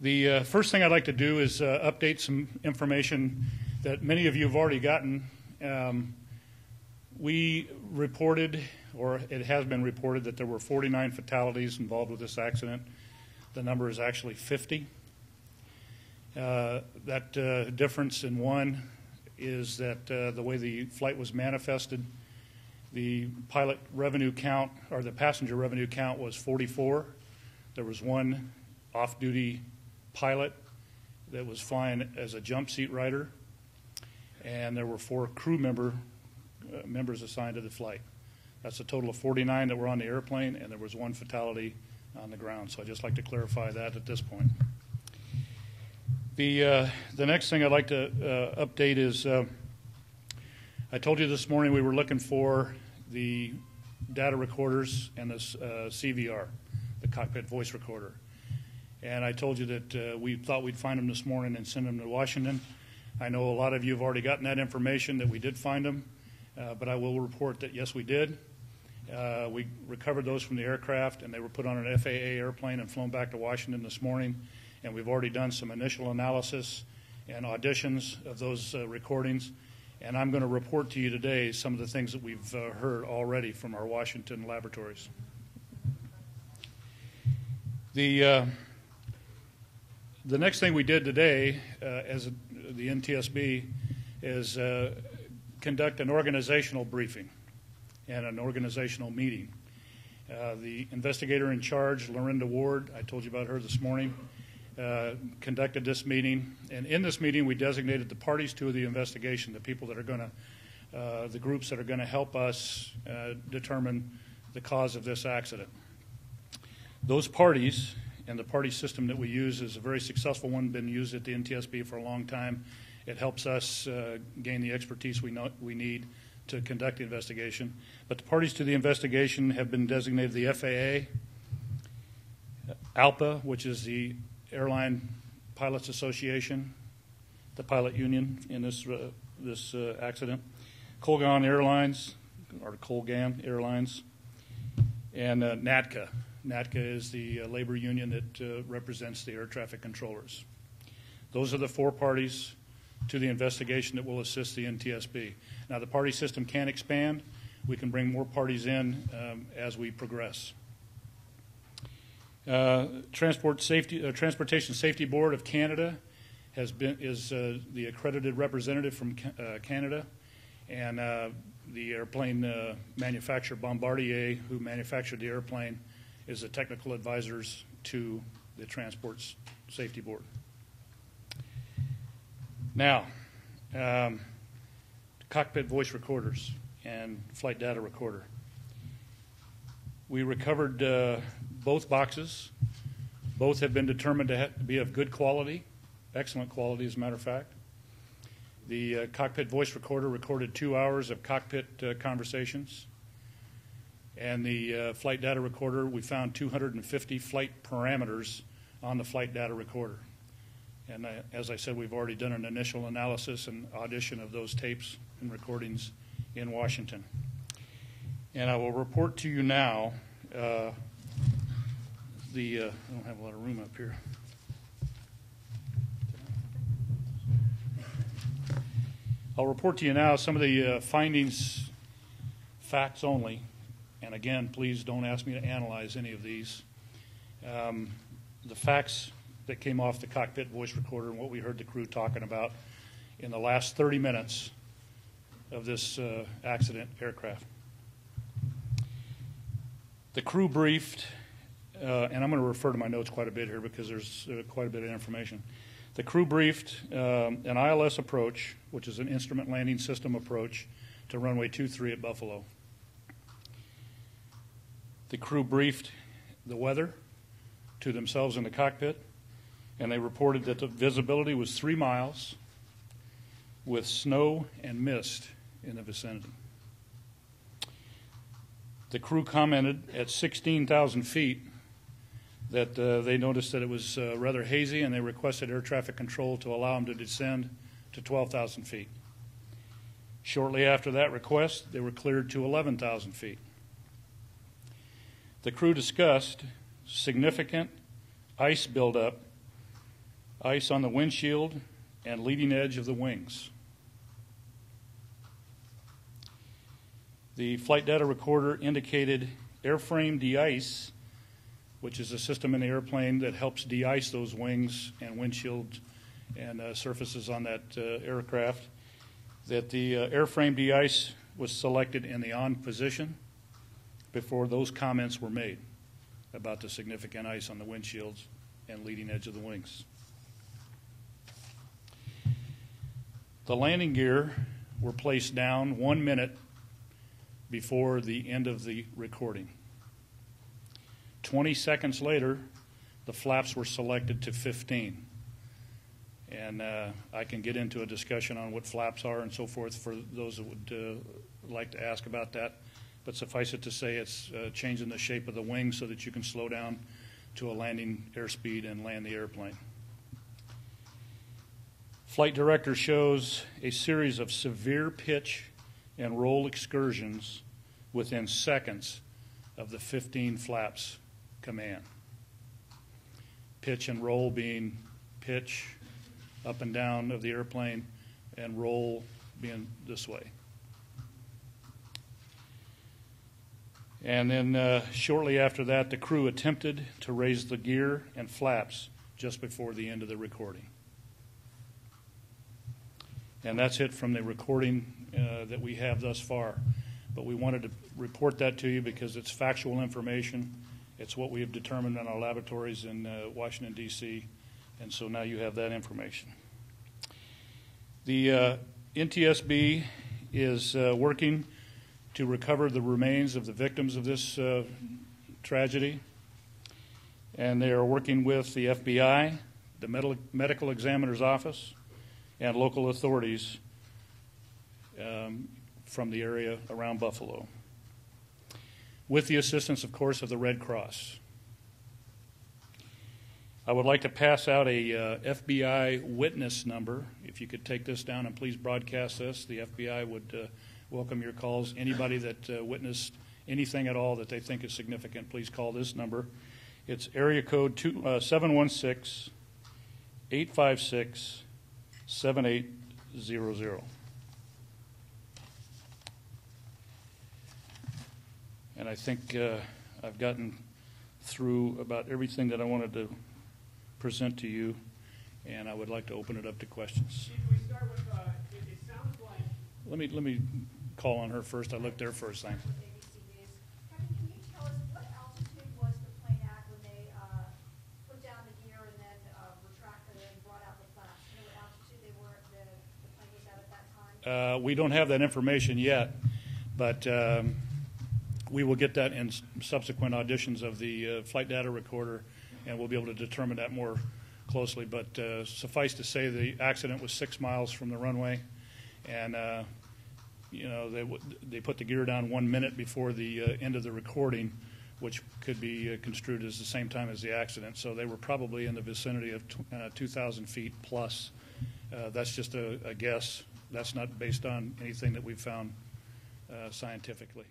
The first thing I'd like to do is update some information that many of you have already gotten. We reported, or it has been reported, that there were 49 fatalities involved with this accident. The number is actually 50. That difference in one is that the way the flight was manifested, the pilot revenue count, or the passenger revenue count, was 44. There was one off-duty pilot that was flying as a jump seat rider, and there were 4 crew members assigned to the flight. That's a total of 49 that were on the airplane, and there was 1 fatality on the ground. So I'd just like to clarify that at this point. The next thing I'd like to update is I told you this morning we were looking for the data recorders and the CVR, the cockpit voice recorder. And I told you that we thought we'd find them this morning and send them to Washington. I know a lot of you have already gotten that information that we did find them, but I will report that, yes, we did. We recovered those from the aircraft, and they were put on an FAA airplane and flown back to Washington this morning. And we've already done some initial analysis and auditions of those recordings. And I'm going to report to you today some of the things that we've heard already from our Washington laboratories. The next thing we did today as the NTSB is conduct an organizational briefing and an organizational meeting. The investigator in charge, Lorinda Ward, I told you about her this morning, conducted this meeting. And in this meeting, we designated the parties to the investigation, the people that are going to, the groups that are going to help us determine the cause of this accident. Those parties, and the party system that we use is a very successful one, been used at the NTSB for a long time. It helps us gain the expertise we need to conduct the investigation. But the parties to the investigation have been designated the FAA, ALPA, which is the Airline Pilots Association, the pilot union in this accident, Colgan Airlines, or Colgan Airlines, and NATCA. NATCA is the labor union that represents the air traffic controllers. Those are the 4 parties to the investigation that will assist the NTSB. Now, the party system can expand. We can bring more parties in as we progress. Transportation Safety Board of Canada is the accredited representative from Canada, and the airplane manufacturer Bombardier, who manufactured the airplane, is the technical advisors to the Transport Safety Board. Now, cockpit voice recorders and flight data recorder. We recovered both boxes. Both have been determined to be of good quality, excellent quality as a matter of fact. The cockpit voice recorder recorded 2 hours of cockpit conversations. And the flight data recorder, we found 250 flight parameters on the flight data recorder. And as I said, we've already done an initial analysis and audition of those tapes and recordings in Washington. And I will report to you now, I don't have a lot of room up here. I'll report to you now some of the findings, facts only. And again, please don't ask me to analyze any of these. The facts that came off the cockpit voice recorder and what we heard the crew talking about in the last 30 minutes of this accident aircraft. The crew briefed, and I'm going to refer to my notes quite a bit here because there's quite a bit of information. The crew briefed an ILS approach, which is an instrument landing system approach, to runway 23 at Buffalo. The crew briefed the weather to themselves in the cockpit, and they reported that the visibility was 3 miles with snow and mist in the vicinity. The crew commented at 16,000 feet that they noticed that it was rather hazy, and they requested air traffic control to allow them to descend to 12,000 feet. Shortly after that request, they were cleared to 11,000 feet. The crew discussed significant ice buildup ice on the windshield and leading edge of the wings. The flight data recorder indicated airframe de-ice, which is a system in the airplane that helps de-ice those wings and windshield and surfaces on that aircraft, that the airframe de-ice was selected in the on position before those comments were made about the significant ice on the windshields and leading edge of the wings. The landing gear were placed down 1 minute before the end of the recording. 20 seconds later, the flaps were selected to 15. And I can get into a discussion on what flaps are and so forth for those that would like to ask about that. But suffice it to say, it's changing the shape of the wing so that you can slow down to a landing airspeed and land the airplane. Flight director shows a series of severe pitch and roll excursions within seconds of the 15 flaps command. Pitch and roll being pitch up and down of the airplane and roll being this way. And then shortly after that, the crew attempted to raise the gear and flaps just before the end of the recording. And that's it from the recording that we have thus far. But we wanted to report that to you because it's factual information. It's what we have determined in our laboratories in Washington, D.C., and so now you have that information. The NTSB is working to recover the remains of the victims of this tragedy, and they are working with the FBI, the medical examiner's office, and local authorities from the area around Buffalo, with the assistance, of course, of the Red Cross. I would like to pass out a FBI witness number. If you could take this down and please broadcast this, the FBI would welcome your calls. Anybody that witnessed anything at all that they think is significant, please call this number. It's area code 716-856-7800. And I think I've gotten through about everything that I wanted to present to you, and I would like to open it up to questions. If we start with, it sounds like... Let me call on her first. I looked there first, thanks. Kevin, can you tell us what altitude was the plane at when they put down the gear and then retracted it and brought out the flaps? Do you know what altitude the plane was at that time? We don't have that information yet, but we will get that in subsequent auditions of the flight data recorder, and we'll be able to determine that more closely. But suffice to say, the accident was 6 miles from the runway, and they put the gear down 1 minute before the end of the recording, which could be construed as the same time as the accident. So they were probably in the vicinity of 2,000 feet plus. That's just a guess. That's not based on anything that we've found scientifically.